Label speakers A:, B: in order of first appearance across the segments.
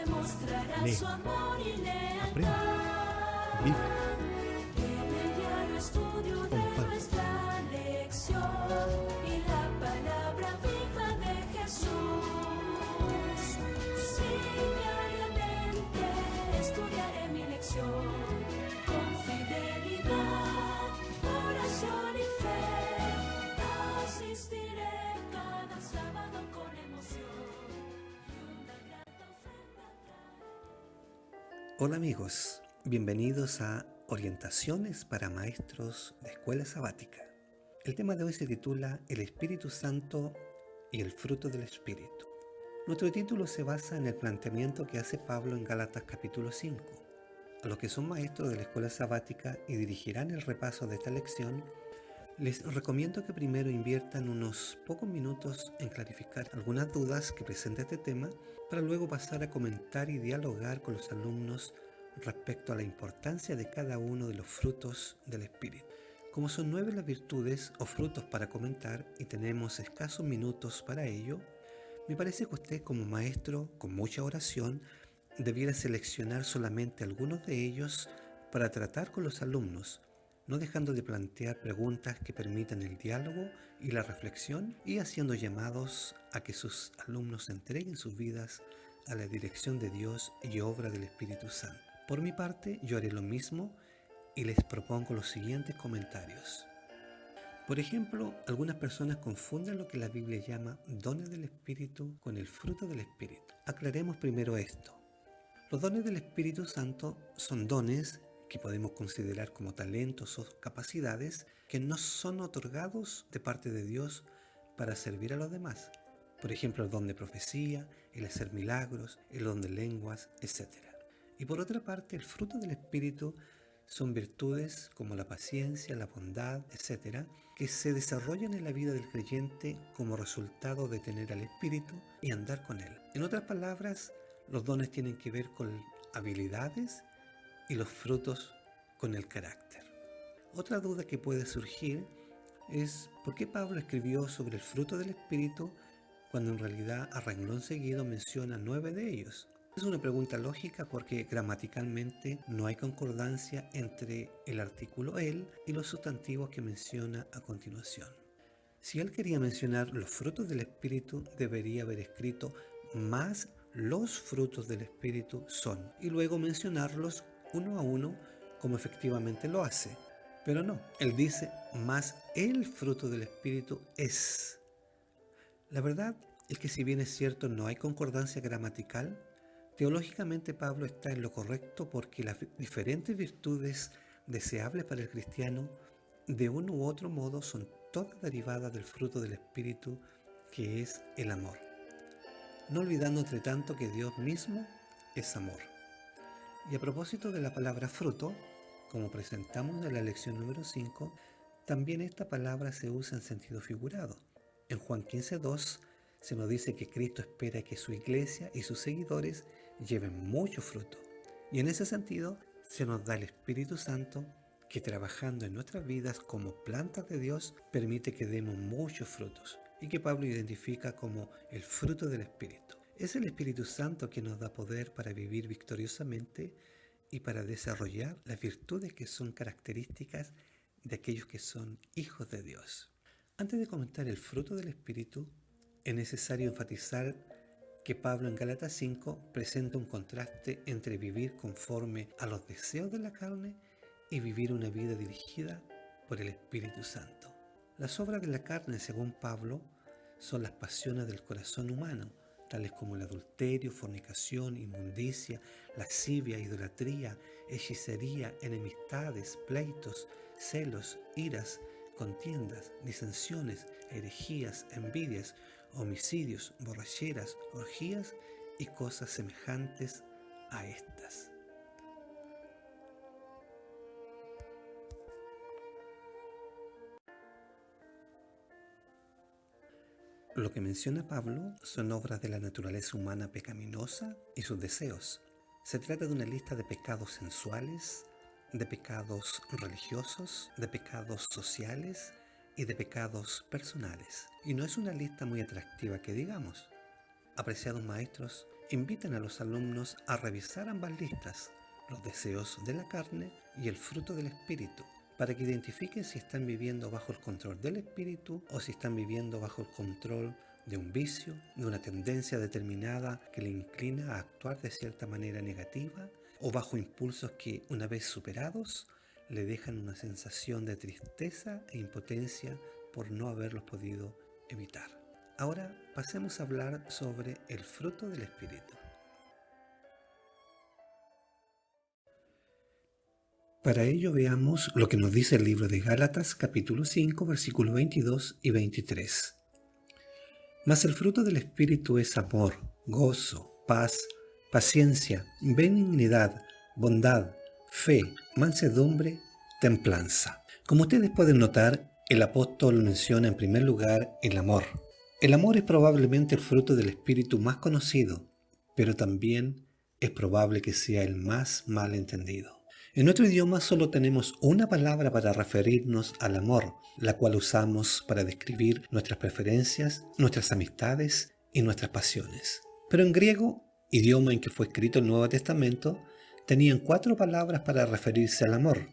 A: demostrará
B: Lee,
A: su amor y
B: aprende,
A: lealtad.
B: vive,
A: En el diario estudio de
B: comparte.
A: nuestra lección y la palabra viva de Jesús. Sí, diariamente estudiaré mi lección con fidelidad, oración y fe. Asistiré cada sábado con emoción y una grata ofrenda traeré.
C: Hola amigos, bienvenidos a Orientaciones para Maestros de Escuela Sabática. El tema de hoy se titula El Espíritu Santo y el fruto del Espíritu. Nuestro título se basa en el planteamiento que hace Pablo en Gálatas capítulo 5. A los que son maestros de la escuela sabática y dirigirán el repaso de esta lección, les recomiendo que primero inviertan unos pocos minutos en clarificar algunas dudas que presenta este tema para luego pasar a comentar y dialogar con los alumnos respecto a la importancia de cada uno de los frutos del Espíritu. Como son 9 las virtudes o frutos para comentar y tenemos escasos minutos para ello, me parece que usted como maestro con mucha oración debiera seleccionar solamente algunos de ellos para tratar con los alumnos, no dejando de plantear preguntas que permitan el diálogo y la reflexión y haciendo llamados a que sus alumnos entreguen sus vidas a la dirección de Dios y obra del Espíritu Santo. Por mi parte, yo haré lo mismo y les propongo los siguientes comentarios. Por ejemplo, algunas personas confunden lo que la Biblia llama dones del Espíritu con el fruto del Espíritu. Aclaremos primero esto. Los dones del Espíritu Santo son dones que podemos considerar como talentos o capacidades que nos son otorgados de parte de Dios para servir a los demás. Por ejemplo, el don de profecía, el hacer milagros, el don de lenguas, etc. Y por otra parte, el fruto del Espíritu son virtudes como la paciencia, la bondad, etc., que se desarrollan en la vida del creyente como resultado de tener al Espíritu y andar con Él. En otras palabras, los dones tienen que ver con habilidades y los frutos con el carácter. Otra duda que puede surgir es ¿por qué Pablo escribió sobre el fruto del Espíritu cuando en realidad a renglón seguido menciona 9 de ellos? Es una pregunta lógica porque gramaticalmente no hay concordancia entre el artículo él y los sustantivos que menciona a continuación. Si él quería mencionar los frutos del Espíritu, debería haber escrito más los frutos del Espíritu son y luego mencionarlos uno a uno como efectivamente lo hace. Pero no, él dice más el fruto del Espíritu es. La verdad es que si bien es cierto no hay concordancia gramatical, teológicamente Pablo está en lo correcto porque las diferentes virtudes deseables para el cristiano de uno u otro modo son todas derivadas del fruto del Espíritu que es el amor. No olvidando entre tanto que Dios mismo es amor. Y a propósito de la palabra fruto, como presentamos en la lección número 5, también esta palabra se usa en sentido figurado. En Juan 15:2 se nos dice que Cristo espera que su iglesia y sus seguidores lleven mucho fruto. Y en ese sentido se nos da el Espíritu Santo que trabajando en nuestras vidas como plantas de Dios permite que demos muchos frutos y que Pablo identifica como el fruto del Espíritu. Es el Espíritu Santo que nos da poder para vivir victoriosamente y para desarrollar las virtudes que son características de aquellos que son hijos de Dios. Antes de comentar el fruto del Espíritu, es necesario enfatizar que Pablo en Gálatas 5 presenta un contraste entre vivir conforme a los deseos de la carne y vivir una vida dirigida por el Espíritu Santo. Las obras de la carne, según Pablo, son las pasiones del corazón humano, tales como el adulterio, fornicación, inmundicia, lascivia, idolatría, hechicería, enemistades, pleitos, celos, iras, contiendas, disensiones, herejías, envidias, homicidios, borracheras, orgías y cosas semejantes a estas. Lo que menciona Pablo son obras de la naturaleza humana pecaminosa y sus deseos. Se trata de una lista de pecados sensuales, de pecados religiosos, de pecados sociales y de pecados personales. Y no es una lista muy atractiva que digamos. Apreciados maestros, invitan a los alumnos a revisar ambas listas, los deseos de la carne y el fruto del espíritu, para que identifiquen si están viviendo bajo el control del espíritu o si están viviendo bajo el control de un vicio, de una tendencia determinada que le inclina a actuar de cierta manera negativa, o bajo impulsos que, una vez superados, le dejan una sensación de tristeza e impotencia por no haberlos podido evitar. Ahora pasemos a hablar sobre el fruto del espíritu. Para ello veamos lo que nos dice el libro de Gálatas capítulo 5 versículos 22 y 23. Mas el fruto del espíritu es amor, gozo, paz, paciencia, benignidad, bondad, fe, mansedumbre, templanza. Como ustedes pueden notar, el apóstol menciona en primer lugar el amor. El amor es probablemente el fruto del espíritu más conocido, pero también es probable que sea el más mal entendido. En nuestro idioma solo tenemos una palabra para referirnos al amor, la cual usamos para describir nuestras preferencias, nuestras amistades y nuestras pasiones. Pero en griego, idioma en que fue escrito el Nuevo Testamento, tenían 4 palabras para referirse al amor.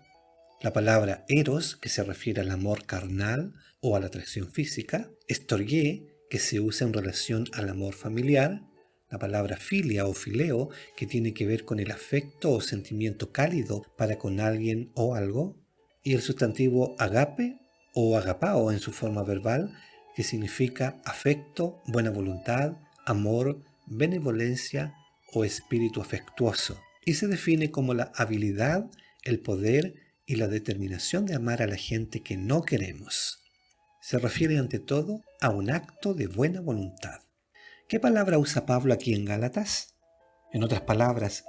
C: La palabra eros, que se refiere al amor carnal o a la atracción física, storgé, que se usa en relación al amor familiar, la palabra filia o fileo, que tiene que ver con el afecto o sentimiento cálido para con alguien o algo, y el sustantivo agape o agapao en su forma verbal, que significa afecto, buena voluntad, amor, benevolencia o espíritu afectuoso, y se define como la habilidad, el poder y la determinación de amar a la gente que no queremos. Se refiere ante todo a un acto de buena voluntad. ¿Qué palabra usa Pablo aquí en Gálatas? En otras palabras,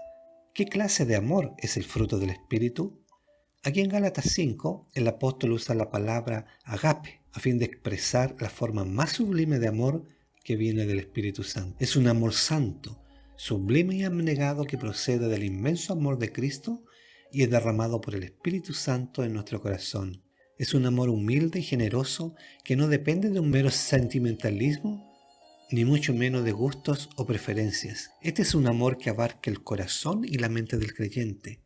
C: ¿qué clase de amor es el fruto del Espíritu? Aquí en Gálatas 5, el apóstol usa la palabra agape a fin de expresar la forma más sublime de amor que viene del Espíritu Santo. Es un amor santo, sublime y abnegado que procede del inmenso amor de Cristo y es derramado por el Espíritu Santo en nuestro corazón. Es un amor humilde y generoso que no depende de un mero sentimentalismo, ni mucho menos de gustos o preferencias. Este es un amor que abarca el corazón y la mente del creyente.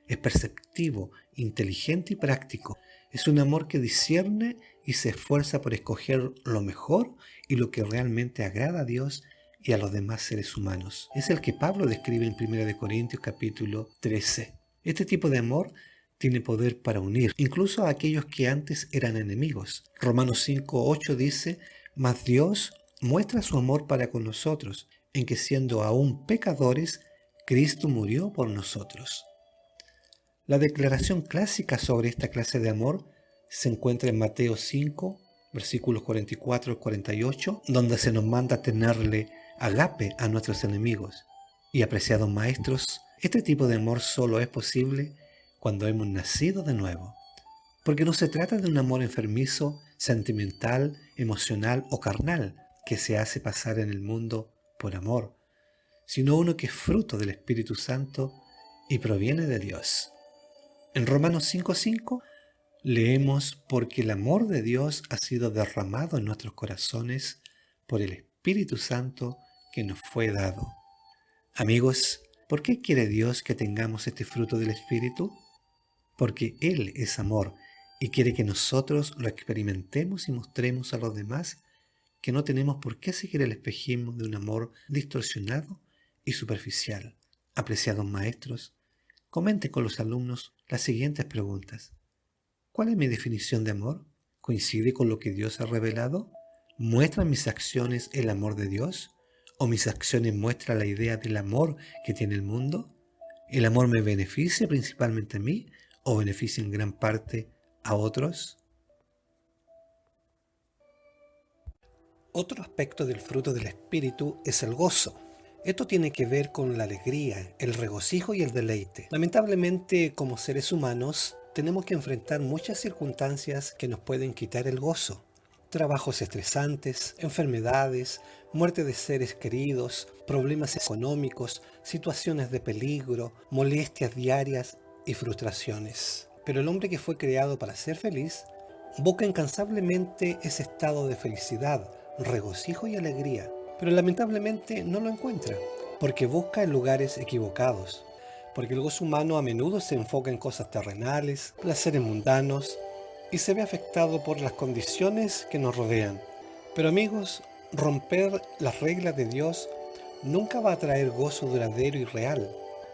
C: Es perceptivo, inteligente y práctico. Es un amor que discierne y se esfuerza por escoger lo mejor y lo que realmente agrada a Dios y a los demás seres humanos. Es el que Pablo describe en 1 Corintios capítulo 13. Este tipo de amor tiene poder para unir, incluso a aquellos que antes eran enemigos. Romanos 5:8 dice: mas Dios muestra su amor para con nosotros, en que siendo aún pecadores, Cristo murió por nosotros. La declaración clásica sobre esta clase de amor se encuentra en Mateo 5, versículos 44 y 48, donde se nos manda tenerle agape a nuestros enemigos. Y apreciados maestros, este tipo de amor solo es posible cuando hemos nacido de nuevo, porque no se trata de un amor enfermizo, sentimental, emocional o carnal, que se hace pasar en el mundo por amor, sino uno que es fruto del Espíritu Santo y proviene de Dios. En Romanos 5:5 leemos: porque el amor de Dios ha sido derramado en nuestros corazones por el Espíritu Santo que nos fue dado. Amigos, ¿por qué quiere Dios que tengamos este fruto del Espíritu? Porque Él es amor y quiere que nosotros lo experimentemos y mostremos a los demás que no tenemos por qué seguir el espejismo de un amor distorsionado y superficial. Apreciados maestros, comenten con los alumnos las siguientes preguntas. ¿Cuál es mi definición de amor? ¿Coincide con lo que Dios ha revelado? ¿Muestran mis acciones el amor de Dios? ¿O mis acciones muestran la idea del amor que tiene el mundo? ¿El amor me beneficia principalmente a mí o beneficia en gran parte a otros? Otro aspecto del fruto del Espíritu es el gozo. Esto tiene que ver con la alegría, el regocijo y el deleite. Lamentablemente, como seres humanos, tenemos que enfrentar muchas circunstancias que nos pueden quitar el gozo. Trabajos estresantes, enfermedades, muerte de seres queridos, problemas económicos, situaciones de peligro, molestias diarias y frustraciones. Pero el hombre que fue creado para ser feliz, busca incansablemente ese estado de felicidad, regocijo y alegría, pero lamentablemente no lo encuentra. porque busca en lugares equivocados, porque el gozo humano a menudo se enfoca en cosas terrenales, placeres mundanos, y se ve afectado por las condiciones que nos rodean. Pero amigos, romper las reglas de Dios nunca va a traer gozo duradero y real.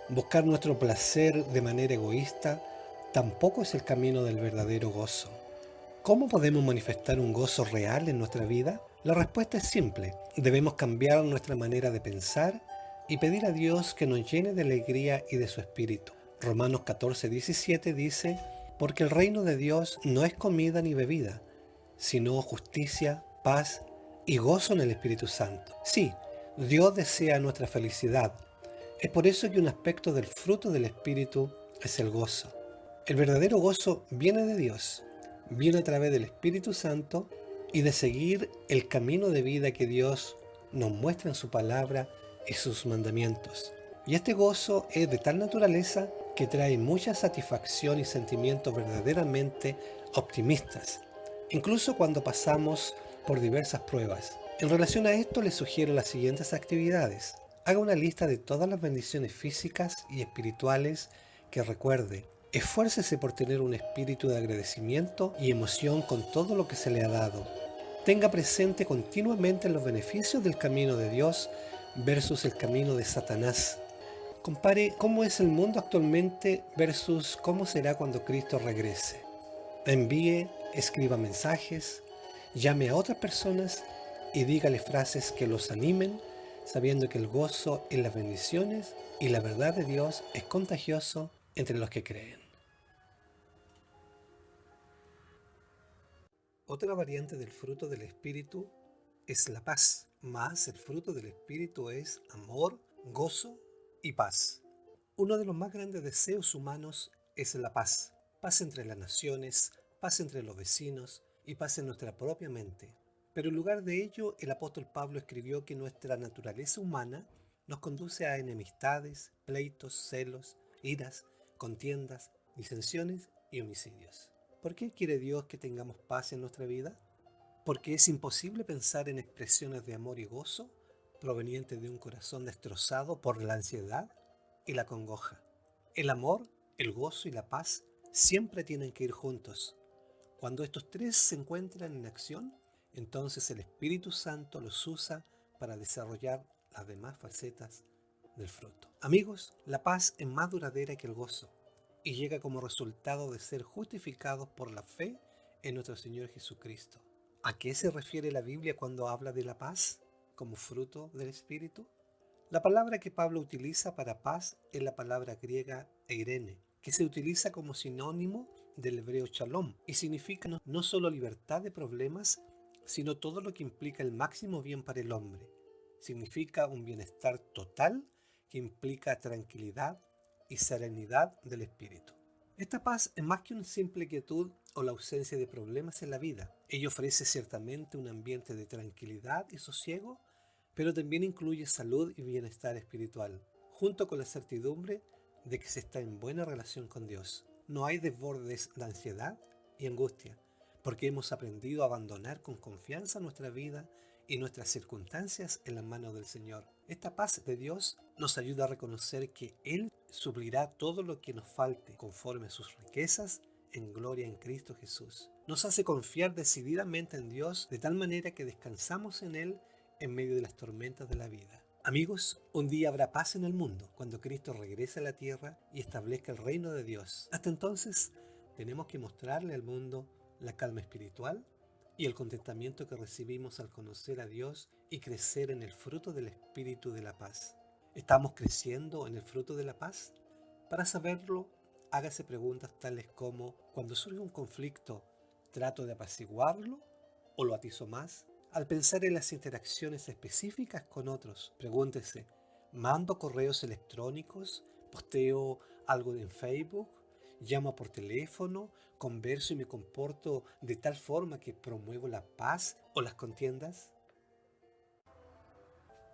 C: Buscar nuestro placer de manera egoísta tampoco es el camino del verdadero gozo. ¿Cómo podemos manifestar un gozo real en nuestra vida? La respuesta es simple. Debemos cambiar nuestra manera de pensar y pedir a Dios que nos llene de alegría y de su espíritu. Romanos 14:17 dice, porque el reino de Dios no es comida ni bebida, sino justicia, paz y gozo en el Espíritu Santo. Sí, Dios desea nuestra felicidad. Es por eso que un aspecto del fruto del Espíritu es el gozo. El verdadero gozo viene de Dios, viene a través del Espíritu Santo y de seguir el camino de vida que Dios nos muestra en su palabra y sus mandamientos. Y este gozo es de tal naturaleza que trae mucha satisfacción y sentimientos verdaderamente optimistas, incluso cuando pasamos por diversas pruebas. En relación a esto les sugiero las siguientes actividades. Haga una lista de todas las bendiciones físicas y espirituales que recuerde. Esfuércese por tener un espíritu de agradecimiento y emoción con todo lo que se le ha dado. Tenga presente continuamente los beneficios del camino de Dios versus el camino de Satanás. Compare cómo es el mundo actualmente versus cómo será cuando Cristo regrese. Envíe, escriba mensajes, llame a otras personas y dígale frases que los animen, sabiendo que el gozo en las bendiciones y la verdad de Dios es contagioso entre los que creen. Otra variante del fruto del Espíritu es la paz, más el fruto del Espíritu es amor, gozo y paz. Uno de los más grandes deseos humanos es la paz. Paz entre las naciones, paz entre los vecinos y paz en nuestra propia mente. Pero en lugar de ello, el apóstol Pablo escribió que nuestra naturaleza humana nos conduce a enemistades, pleitos, celos, iras, contiendas, disensiones y homicidios. ¿Por qué quiere Dios que tengamos paz en nuestra vida? Porque es imposible pensar en expresiones de amor y gozo provenientes de un corazón destrozado por la ansiedad y la congoja. El amor, el gozo y la paz siempre tienen que ir juntos. Cuando estos tres se encuentran en acción, entonces el Espíritu Santo los usa para desarrollar las demás facetas del fruto. Amigos, la paz es más duradera que el gozo y llega como resultado de ser justificados por la fe en nuestro Señor Jesucristo. ¿A qué se refiere la Biblia cuando habla de la paz como fruto del Espíritu? La palabra que Pablo utiliza para paz es la palabra griega eirene, que se utiliza como sinónimo del hebreo shalom y significa no solo libertad de problemas, sino todo lo que implica el máximo bien para el hombre. Significa un bienestar total que implica tranquilidad y serenidad del espíritu. Esta paz es más que una simple quietud o la ausencia de problemas en la vida. Ella ofrece ciertamente un ambiente de tranquilidad y sosiego, pero también incluye salud y bienestar espiritual, junto con la certidumbre de que se está en buena relación con Dios. No hay desbordes de ansiedad y angustia, porque hemos aprendido a abandonar con confianza nuestra vida y nuestras circunstancias en las manos del Señor. Esta paz de Dios nos ayuda a reconocer que Él suplirá todo lo que nos falte conforme a sus riquezas en gloria en Cristo Jesús. Nos hace confiar decididamente en Dios de tal manera que descansamos en Él en medio de las tormentas de la vida. Amigos, un día habrá paz en el mundo cuando Cristo regrese a la tierra y establezca el reino de Dios. Hasta entonces, tenemos que mostrarle al mundo la calma espiritual y el contentamiento que recibimos al conocer a Dios y crecer en el fruto del Espíritu de la paz. ¿Estamos creciendo en el fruto de la paz? Para saberlo, hágase preguntas tales como: cuando surge un conflicto, ¿trato de apaciguarlo o lo atizo más? Al pensar en las interacciones específicas con otros, pregúntese: ¿mando correos electrónicos? ¿Posteo algo en Facebook? ¿Llamo por teléfono? ¿Converso y me comporto de tal forma que promuevo la paz o las contiendas?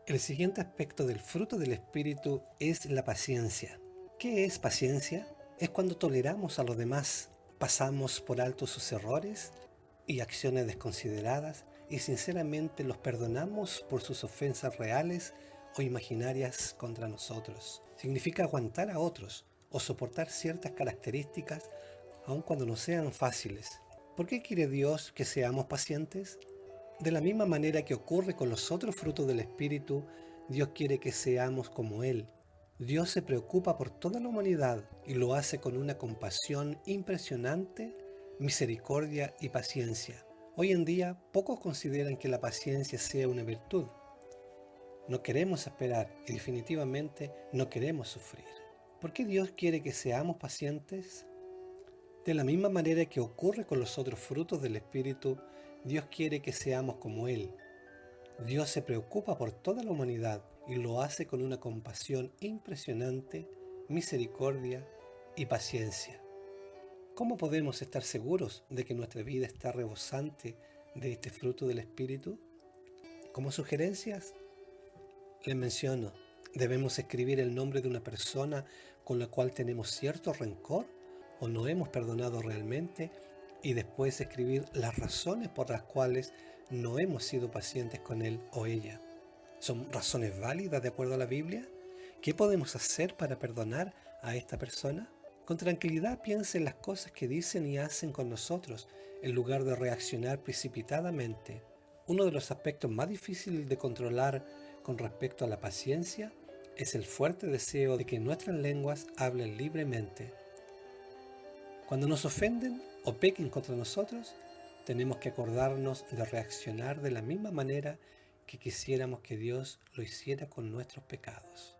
C: El siguiente aspecto del fruto del Espíritu es la paciencia. ¿Qué es paciencia? Es cuando toleramos a los demás, pasamos por alto sus errores y acciones desconsideradas y sinceramente los perdonamos por sus ofensas reales o imaginarias contra nosotros. Significa aguantar a otros o soportar ciertas características aun cuando no sean fáciles. ¿Por qué quiere Dios que seamos pacientes? De la misma manera que ocurre con los otros frutos del Espíritu, Dios quiere que seamos como Él. Dios se preocupa por toda la humanidad y lo hace con una compasión impresionante, misericordia y paciencia. Hoy en día, pocos consideran que la paciencia sea una virtud. No queremos esperar y definitivamente no queremos sufrir. ¿Por qué Dios quiere que seamos pacientes? De la misma manera que ocurre con los otros frutos del Espíritu, Dios quiere que seamos como Él. Dios se preocupa por toda la humanidad y lo hace con una compasión impresionante, misericordia y paciencia. ¿Cómo podemos estar seguros de que nuestra vida está rebosante de este fruto del Espíritu? Como sugerencias, les menciono, debemos escribir el nombre de una persona con la cual tenemos cierto rencor o no hemos perdonado realmente y después escribir las razones por las cuales no hemos sido pacientes con él o ella. ¿Son razones válidas de acuerdo a la Biblia? ¿Qué podemos hacer para perdonar a esta persona? Con tranquilidad piense en las cosas que dicen y hacen con nosotros, en lugar de reaccionar precipitadamente. Uno de los aspectos más difíciles de controlar con respecto a la paciencia es el fuerte deseo de que nuestras lenguas hablen libremente. Cuando nos ofenden o pequen contra nosotros, tenemos que acordarnos de reaccionar de la misma manera que quisiéramos que Dios lo hiciera con nuestros pecados.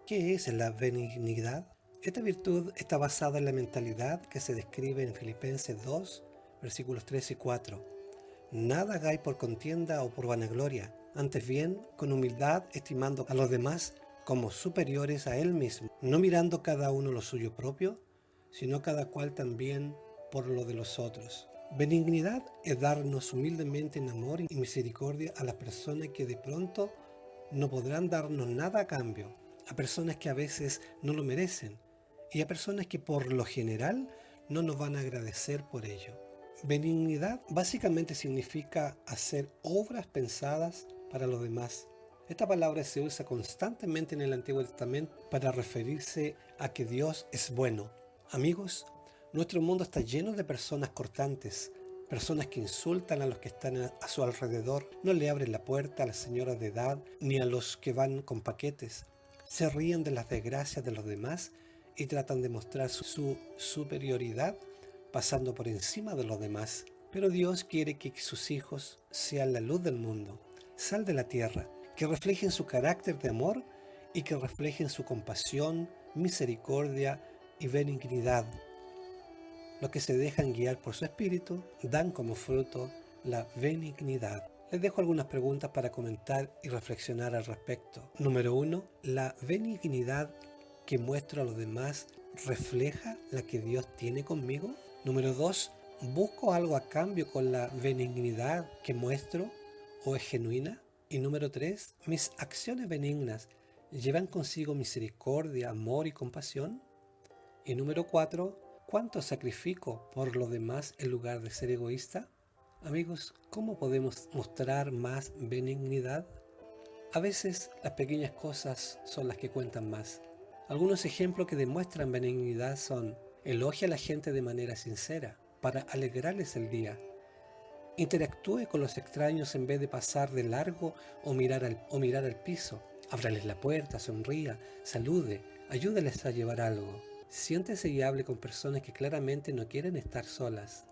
C: ¿Qué es la benignidad? Esta virtud está basada en la mentalidad que se describe en Filipenses 2, versículos 3 y 4. Nada hagáis por contienda o por vanagloria, antes bien, con humildad, estimando a los demás como superiores a él mismo, no mirando cada uno lo suyo propio, sino cada cual también por lo de los otros. Benignidad es darnos humildemente en amor y misericordia a las personas que de pronto no podrán darnos nada a cambio, a personas que a veces no lo merecen y a personas que por lo general no nos van a agradecer por ello. Benignidad básicamente significa hacer obras pensadas para los demás. Esta palabra se usa constantemente en el Antiguo Testamento para referirse a que Dios es bueno. Amigos, nuestro mundo está lleno de personas cortantes, personas que insultan a los que están a su alrededor, no le abren la puerta a las señoras de edad ni a los que van con paquetes. Se ríen de las desgracias de los demás y tratan de mostrar su superioridad pasando por encima de los demás. Pero Dios quiere que sus hijos sean la luz del mundo, sal de la tierra, que reflejen su carácter de amor y que reflejen su compasión, misericordia y benignidad. Los que se dejan guiar por su espíritu dan como fruto la benignidad. Les dejo algunas preguntas para comentar y reflexionar al respecto. Número 1. ¿La benignidad que muestro a los demás refleja la que Dios tiene conmigo? Número 2. ¿Busco algo a cambio con la benignidad que muestro o es genuina? Y número 3. ¿Mis acciones benignas llevan consigo misericordia, amor y compasión? Y número 4. ¿Cuánto sacrifico por los demás en lugar de ser egoísta? Amigos, ¿cómo podemos mostrar más benignidad? A veces las pequeñas cosas son las que cuentan más. Algunos ejemplos que demuestran benignidad son: elogia a la gente de manera sincera para alegrarles el día. Interactúe con los extraños en vez de pasar de largo o mirar al piso. Ábrales la puerta, sonría, salude, ayúdeles a llevar algo. Siéntese y hable con personas que claramente no quieren estar solas.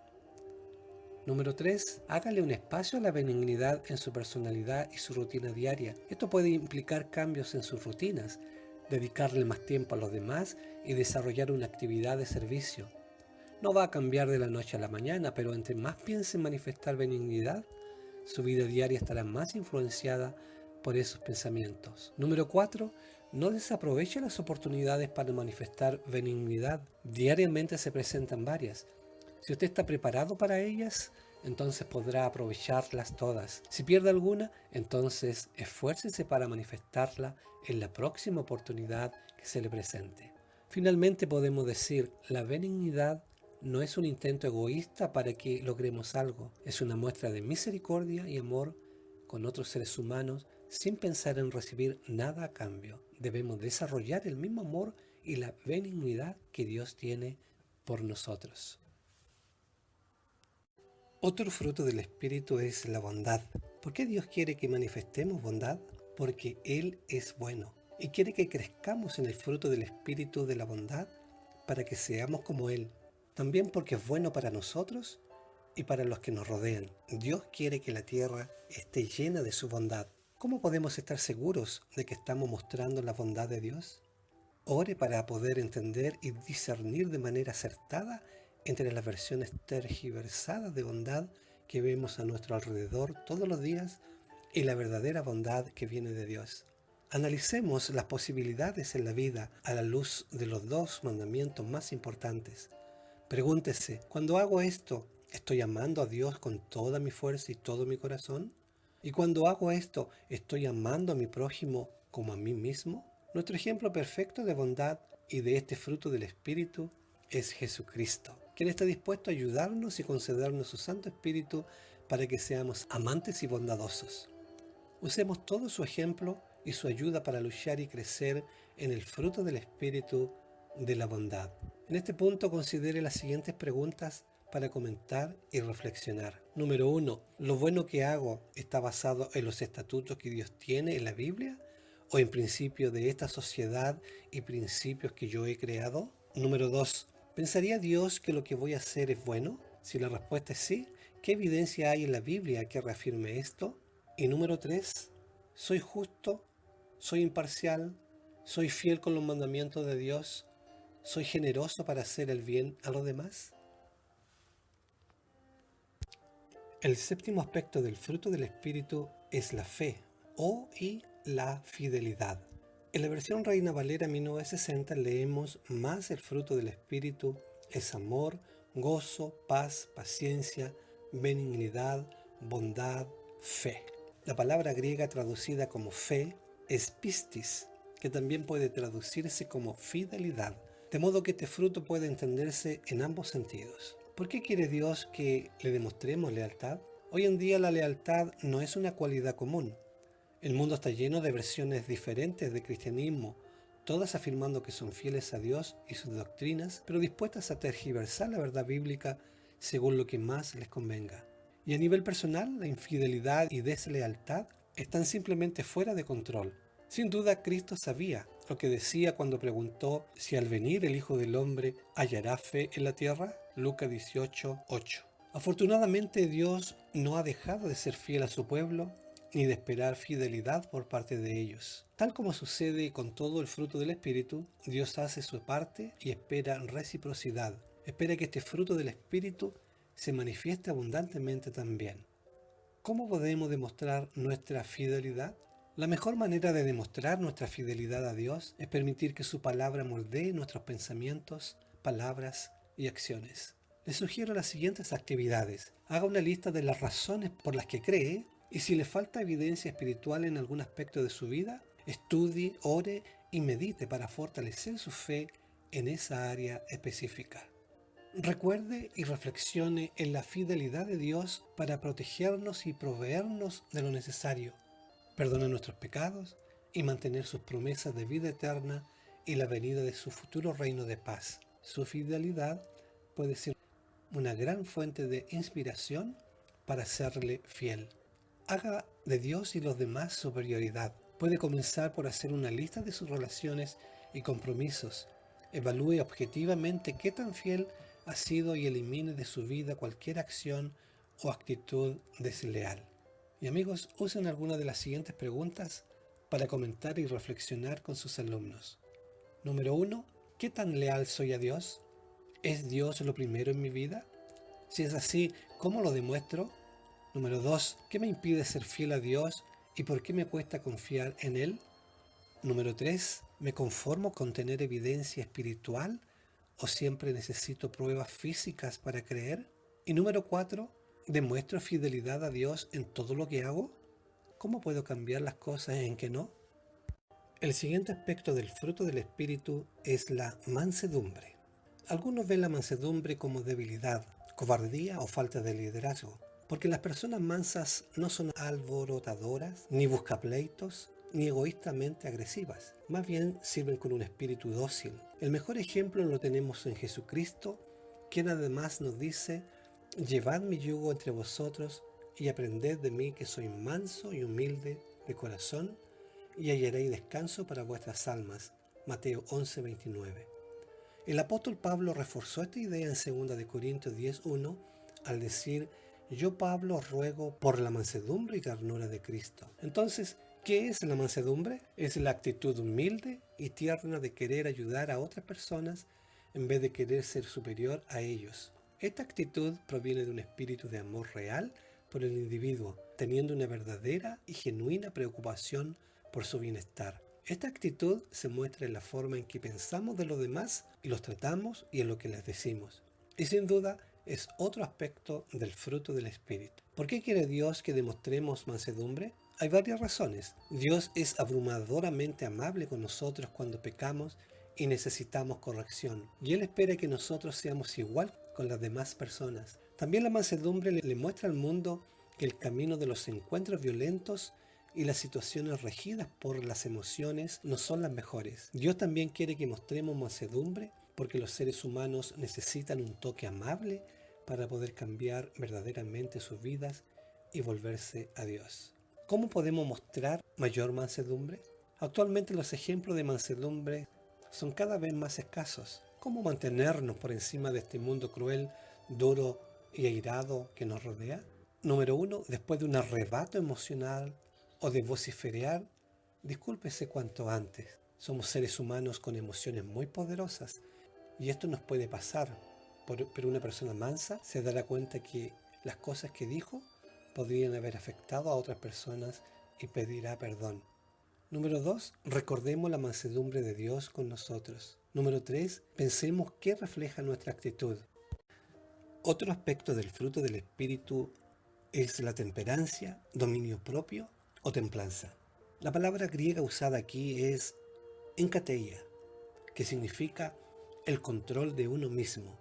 C: Número 3. Hágale un espacio a la benignidad en su personalidad y su rutina diaria. Esto puede implicar cambios en sus rutinas, dedicarle más tiempo a los demás y desarrollar una actividad de servicio. No va a cambiar de la noche a la mañana, pero entre más piense en manifestar benignidad, su vida diaria estará más influenciada por esos pensamientos. Número 4. No desaproveche las oportunidades para manifestar benignidad. Diariamente se presentan varias. Si usted está preparado para ellas, entonces podrá aprovecharlas todas. Si pierde alguna, entonces esfuércese para manifestarla en la próxima oportunidad que se le presente. Finalmente podemos decir, la benignidad no es un intento egoísta para que logremos algo. Es una muestra de misericordia y amor con otros seres humanos sin pensar en recibir nada a cambio. Debemos desarrollar el mismo amor y la benignidad que Dios tiene por nosotros. Otro fruto del Espíritu es la bondad. ¿Por qué Dios quiere que manifestemos bondad? Porque Él es bueno y quiere que crezcamos en el fruto del Espíritu de la bondad para que seamos como Él. También porque es bueno para nosotros y para los que nos rodean. Dios quiere que la tierra esté llena de su bondad. ¿Cómo podemos estar seguros de que estamos mostrando la bondad de Dios? Ore para poder entender y discernir de manera acertada entre las versiones tergiversadas de bondad que vemos a nuestro alrededor todos los días y la verdadera bondad que viene de Dios. Analicemos las posibilidades en la vida a la luz de los dos mandamientos más importantes. Pregúntese, cuando hago esto, ¿estoy amando a Dios con toda mi fuerza y todo mi corazón? ¿Y cuando hago esto, estoy amando a mi prójimo como a mí mismo? Nuestro ejemplo perfecto de bondad y de este fruto del Espíritu es Jesucristo, quien está dispuesto a ayudarnos y concedernos su Santo Espíritu para que seamos amantes y bondadosos. Usemos todo su ejemplo y su ayuda para luchar y crecer en el fruto del Espíritu de la bondad. En este punto considere las siguientes preguntas para comentar y reflexionar. Número 1. ¿Lo bueno que hago está basado en los estatutos que Dios tiene en la Biblia o en principios de esta sociedad y principios que yo he creado? Número 2. ¿Pensaría Dios que lo que voy a hacer es bueno? Si la respuesta es sí, ¿qué evidencia hay en la Biblia que reafirme esto? Y número 3. ¿Soy justo? ¿Soy imparcial? ¿Soy fiel con los mandamientos de Dios? ¿Soy generoso para hacer el bien a los demás? El séptimo aspecto del fruto del Espíritu es la fe y la fidelidad. En la versión Reina Valera 1960 leemos más el fruto del Espíritu es amor, gozo, paz, paciencia, benignidad, bondad, fe. La palabra griega traducida como fe es pistis, que también puede traducirse como fidelidad, de modo que este fruto puede entenderse en ambos sentidos. ¿Por qué quiere Dios que le demostremos lealtad? Hoy en día la lealtad no es una cualidad común. El mundo está lleno de versiones diferentes de cristianismo, todas afirmando que son fieles a Dios y sus doctrinas, pero dispuestas a tergiversar la verdad bíblica según lo que más les convenga. Y a nivel personal, la infidelidad y deslealtad están simplemente fuera de control. Sin duda, Cristo sabía lo que decía cuando preguntó si al venir el Hijo del Hombre hallará fe en la tierra. Lucas 18:8. Afortunadamente, Dios no ha dejado de ser fiel a su pueblo ni de esperar fidelidad por parte de ellos. Tal como sucede con todo el fruto del Espíritu, Dios hace su parte y espera reciprocidad. Espera que este fruto del Espíritu se manifieste abundantemente también. ¿Cómo podemos demostrar nuestra fidelidad? La mejor manera de demostrar nuestra fidelidad a Dios es permitir que su palabra moldee nuestros pensamientos, palabras y acciones. Le sugiero las siguientes actividades. Haga una lista de las razones por las que cree y si le falta evidencia espiritual en algún aspecto de su vida, estudie, ore y medite para fortalecer su fe en esa área específica. Recuerde y reflexione en la fidelidad de Dios para protegernos y proveernos de lo necesario, perdonar nuestros pecados y mantener sus promesas de vida eterna y la venida de su futuro reino de paz. Su fidelidad puede ser una gran fuente de inspiración para serle fiel. Haga de Dios y los demás su prioridad. Puede comenzar por hacer una lista de sus relaciones y compromisos. Evalúe objetivamente qué tan fiel ha sido y elimine de su vida cualquier acción o actitud desleal. Y amigos, usen alguna de las siguientes preguntas para comentar y reflexionar con sus alumnos. Número 1. ¿Qué tan leal soy a Dios? ¿Es Dios lo primero en mi vida? Si es así, ¿cómo lo demuestro? Número 2. ¿Qué me impide ser fiel a Dios y por qué me cuesta confiar en Él? Número 3. ¿Me conformo con tener evidencia espiritual o siempre necesito pruebas físicas para creer? Y número 4. ¿Demuestro fidelidad a Dios en todo lo que hago? ¿Cómo puedo cambiar las cosas en que no? El siguiente aspecto del fruto del Espíritu es la mansedumbre. Algunos ven la mansedumbre como debilidad, cobardía o falta de liderazgo. Porque las personas mansas no son alborotadoras, ni buscapleitos, ni egoístamente agresivas. Más bien sirven con un espíritu dócil. El mejor ejemplo lo tenemos en Jesucristo, quien además nos dice: llevad mi yugo entre vosotros y aprended de mí, que soy manso y humilde de corazón, y hallaréis descanso para vuestras almas. Mateo 11:29. El apóstol Pablo reforzó esta idea en 2 Corintios 10:1 al decir: yo, Pablo, os ruego por la mansedumbre y ternura de Cristo. Entonces, ¿qué es la mansedumbre? Es la actitud humilde y tierna de querer ayudar a otras personas en vez de querer ser superior a ellos. Esta actitud proviene de un espíritu de amor real por el individuo, teniendo una verdadera y genuina preocupación por su bienestar. Esta actitud se muestra en la forma en que pensamos de los demás y los tratamos y en lo que les decimos. Y sin duda, es otro aspecto del fruto del Espíritu. ¿Por qué quiere Dios que demostremos mansedumbre? Hay varias razones. Dios es abrumadoramente amable con nosotros cuando pecamos y necesitamos corrección. Y Él espera que nosotros seamos igual con las demás personas. También la mansedumbre le muestra al mundo que el camino de los encuentros violentos y las situaciones regidas por las emociones no son las mejores. Dios también quiere que mostremos mansedumbre porque los seres humanos necesitan un toque amable para poder cambiar verdaderamente sus vidas y volverse a Dios. ¿Cómo podemos mostrar mayor mansedumbre? Actualmente los ejemplos de mansedumbre son cada vez más escasos. ¿Cómo mantenernos por encima de este mundo cruel, duro y airado que nos rodea? Número 1. Después de un arrebato emocional o de vociferar, discúlpese cuanto antes. Somos seres humanos con emociones muy poderosas y esto nos puede pasar. Pero una persona mansa se dará cuenta que las cosas que dijo podrían haber afectado a otras personas y pedirá perdón. Número 2. Recordemos la mansedumbre de Dios con nosotros. Número 3. Pensemos qué refleja nuestra actitud. Otro aspecto del fruto del Espíritu es la temperancia, dominio propio o templanza. La palabra griega usada aquí es enkateia, que significa el control de uno mismo,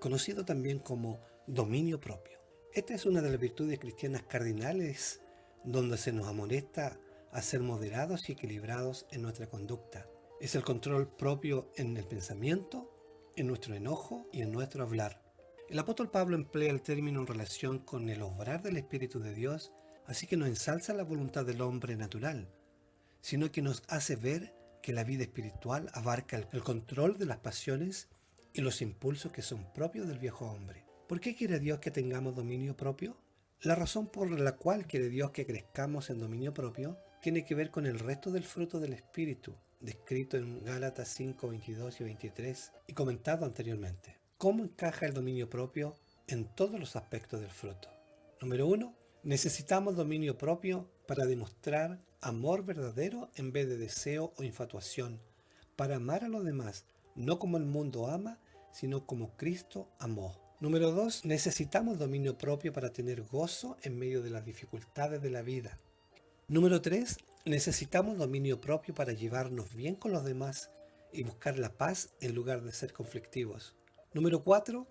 C: conocido también como dominio propio. Esta es una de las virtudes cristianas cardinales donde se nos amonesta a ser moderados y equilibrados en nuestra conducta. Es el control propio en el pensamiento, en nuestro enojo y en nuestro hablar. El apóstol Pablo emplea el término en relación con el obrar del Espíritu de Dios, así que no ensalza la voluntad del hombre natural, sino que nos hace ver que la vida espiritual abarca el control de las pasiones y los impulsos que son propios del viejo hombre. ¿Por qué quiere Dios que tengamos dominio propio? La razón por la cual quiere Dios que crezcamos en dominio propio tiene que ver con el resto del fruto del Espíritu, descrito en Gálatas 5, 22 y 23 y comentado anteriormente. ¿Cómo encaja el dominio propio en todos los aspectos del fruto? Número 1. Necesitamos dominio propio para demostrar amor verdadero en vez de deseo o infatuación, para amar a los demás, no como el mundo ama, sino como Cristo amó. Número 2. Necesitamos dominio propio para tener gozo en medio de las dificultades de la vida. Número 3. Necesitamos dominio propio para llevarnos bien con los demás y buscar la paz en lugar de ser conflictivos. Número 4.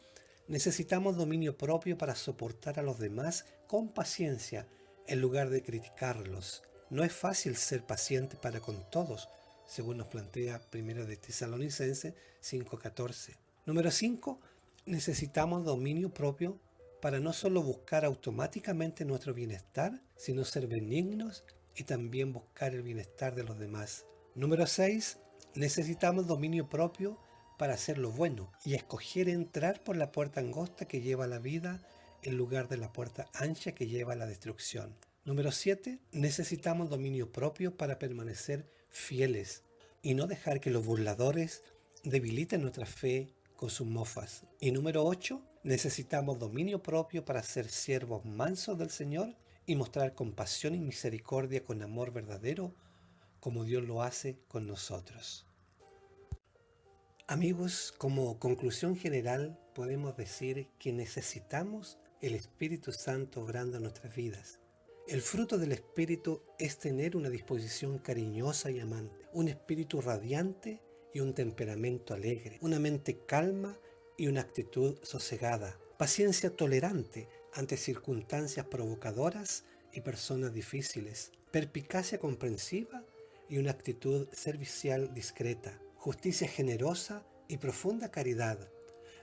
C: Necesitamos dominio propio para soportar a los demás con paciencia en lugar de criticarlos. No es fácil ser paciente para con todos, según nos plantea 1 de Tesalonicenses 5:14. Número 5. Necesitamos dominio propio para no solo buscar automáticamente nuestro bienestar, sino ser benignos y también buscar el bienestar de los demás. Número 6. Necesitamos dominio propio para hacer lo bueno y escoger entrar por la puerta angosta que lleva a la vida en lugar de la puerta ancha que lleva a la destrucción. Número 7. Necesitamos dominio propio para permanecer fieles y no dejar que los burladores debiliten nuestra fe con sus mofas. Y número 8. Necesitamos dominio propio para ser siervos mansos del Señor y mostrar compasión y misericordia con amor verdadero, como Dios lo hace con nosotros. Amigos, como conclusión general, podemos decir que necesitamos el Espíritu Santo obrando en nuestras vidas. El fruto del Espíritu es tener una disposición cariñosa y amante, un espíritu radiante y un temperamento alegre, una mente calma y una actitud sosegada, paciencia tolerante, ante circunstancias provocadoras y personas difíciles, perspicacia comprensiva y una actitud servicial discreta, justicia generosa y profunda caridad,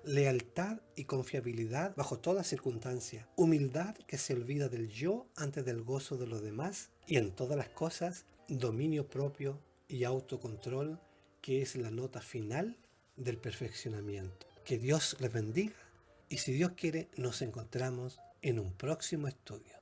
C: lealtad y confiabilidad bajo toda circunstancia, humildad que se olvida del yo antes del gozo de los demás y en todas las cosas dominio propio y autocontrol, que es la nota final del perfeccionamiento. Que Dios les bendiga y si Dios quiere nos encontramos en un próximo estudio.